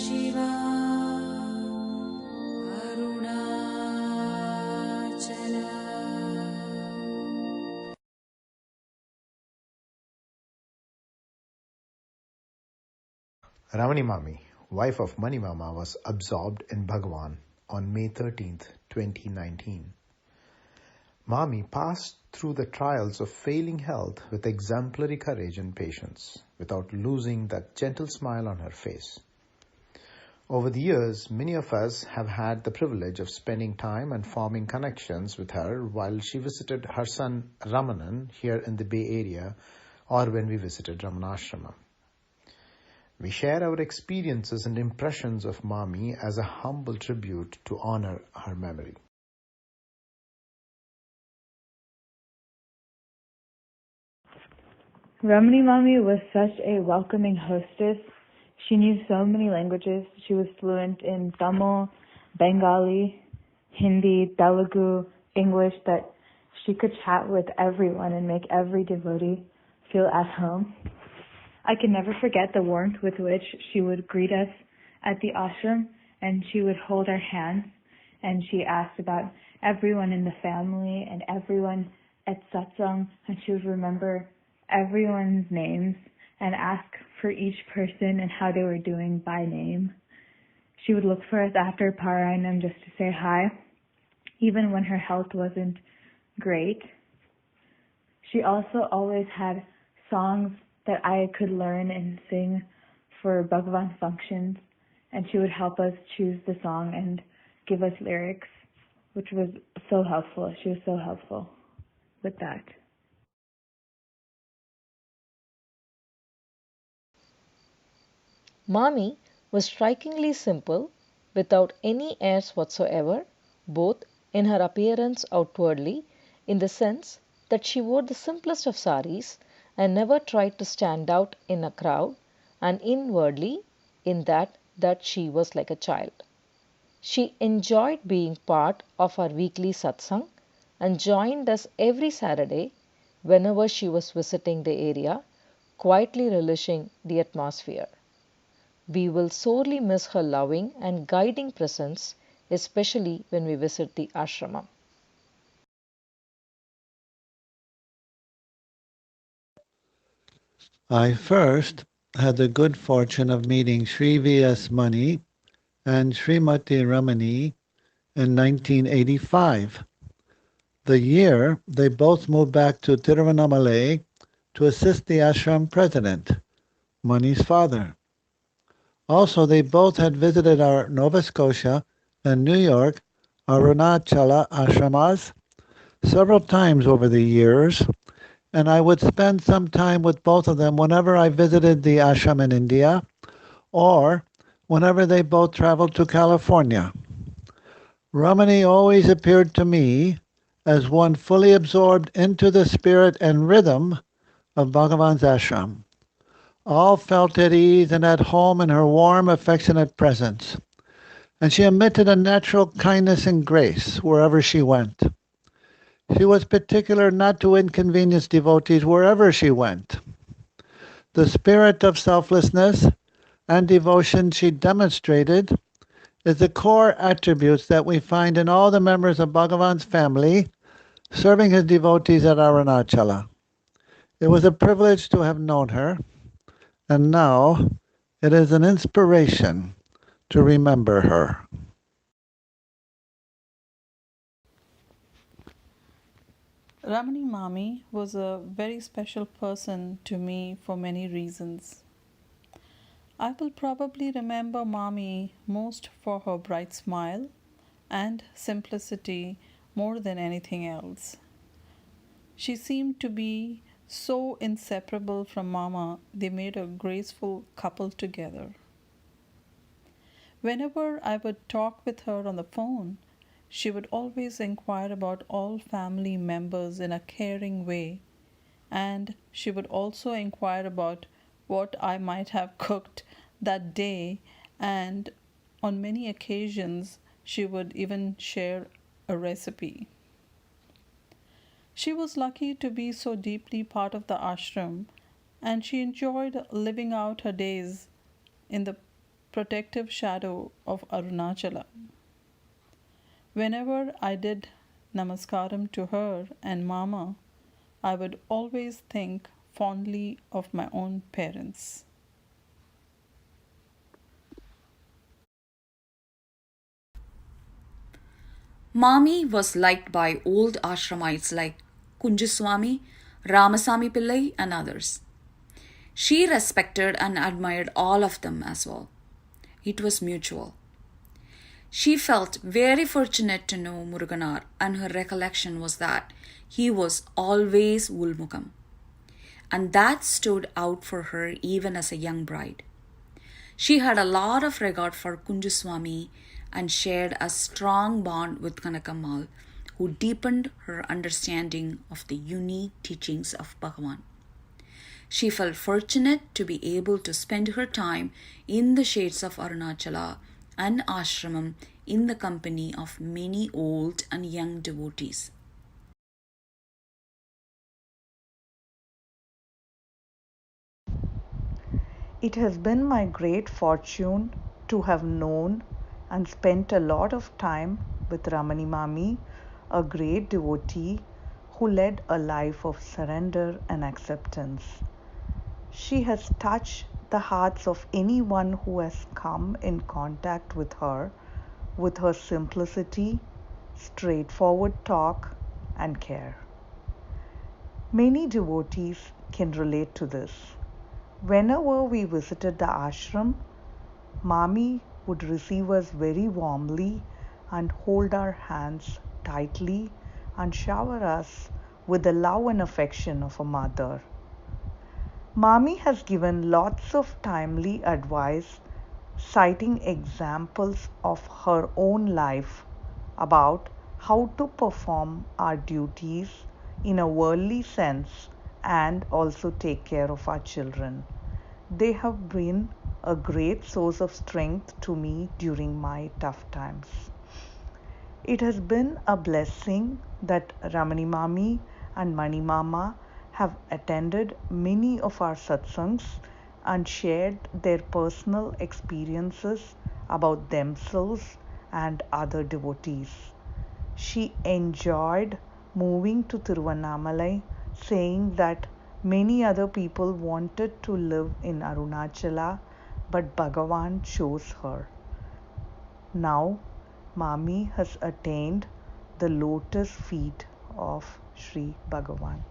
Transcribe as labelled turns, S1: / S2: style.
S1: Shiva Arunachala.
S2: Ramani Maami, wife of Mani Mama, was absorbed in Bhagavan on May 13th, 2019. Maami passed through the trials of failing health with exemplary courage and patience, without losing that gentle smile on her face. Over the years, many of us have had the privilege of spending time and forming connections with her while she visited her son Ramanan here in the Bay Area, or when we visited Ramanashramam. We share our experiences and impressions of Maami as a humble tribute to honor her memory.
S3: Ramani Maami was such a welcoming hostess. She knew so many languages. She was fluent in Tamil, Bengali, Hindi, Telugu, English, that she could chat with everyone and make every devotee feel at home. I can never forget the warmth with which she would greet us at the ashram, and she would hold our hands, and she asked about everyone in the family and everyone at satsang, and she would remember everyone's names and ask for each person and how they were doing by name. She would look for us after Parayanam just to say hi, even when her health wasn't great. She also always had songs that I could learn and sing for Bhagavan functions, and she would help us choose the song and give us lyrics, which was so helpful. She was so helpful with that.
S4: Maami was strikingly simple, without any airs whatsoever, both in her appearance outwardly, in the sense that she wore the simplest of saris and never tried to stand out in a crowd, and inwardly, in that she was like a child. She enjoyed being part of our weekly satsang and joined us every Saturday whenever she was visiting the area, quietly relishing the atmosphere. We will sorely miss her loving and guiding presence, especially when we visit the ashramam.
S5: I first had the good fortune of meeting Sri V.S. Mani and Srimati Ramani in 1985, the year they both moved back to Tiruvannamalai to assist the ashram president, Mani's father. Also, they both had visited our Nova Scotia and New York Arunachala ashramas several times over the years, and I would spend some time with both of them whenever I visited the ashram in India or whenever they both traveled to California. Ramani always appeared to me as one fully absorbed into the spirit and rhythm of Bhagavan's ashram. All felt at ease and at home in her warm, affectionate presence, and she emitted a natural kindness and grace wherever she went. She was particular not to inconvenience devotees wherever she went. The spirit of selflessness and devotion she demonstrated is the core attributes that we find in all the members of Bhagavan's family serving his devotees at Arunachala. It was a privilege to have known her, and now it is an inspiration to remember her.
S6: Ramani Maami was a very special person to me for many reasons. I will probably remember Maami most for her bright smile and simplicity more than anything else. She seemed to be so inseparable from Mama, they made a graceful couple together. Whenever I would talk with her on the phone, she would always inquire about all family members in a caring way, and she would also inquire about what I might have cooked that day, and on many occasions, she would even share a recipe. She was lucky to be so deeply part of the ashram, and she enjoyed living out her days in the protective shadow of Arunachala. Whenever I did namaskaram to her and Mama, I would always think fondly of my own parents.
S1: Mami was liked by old ashramites like Kunjaswami, Ramasamy Pillai, and others. She respected and admired all of them as well. It was mutual. She felt very fortunate to know Muruganar, and her recollection was that he was always Ulmukam. And that stood out for her even as a young bride. She had a lot of regard for Kunjaswami and shared a strong bond with Kanakammal, who deepened her understanding of the unique teachings of Bhagavan. She felt fortunate to be able to spend her time in the shades of Arunachala and Ashramam in the company of many old and young devotees.
S7: It has been my great fortune to have known and spent a lot of time with Ramani Maami, a great devotee who led a life of surrender and acceptance. She has touched the hearts of anyone who has come in contact with her simplicity, straightforward talk, and care. Many devotees can relate to this. Whenever we visited the ashram, Mami would receive us very warmly and hold our hands tightly and shower us with the love and affection of a mother. Mami has given lots of timely advice, citing examples of her own life about how to perform our duties in a worldly sense and also take care of our children. They have been a great source of strength to me during my tough times. It has been a blessing that Ramani Maami and Mani Mama have attended many of our satsangs and shared their personal experiences about themselves and other devotees. She enjoyed moving to Tiruvannamalai, saying that many other people wanted to live in Arunachala, but Bhagavan chose her. Now, Mami has attained the lotus feet of Sri Bhagavan.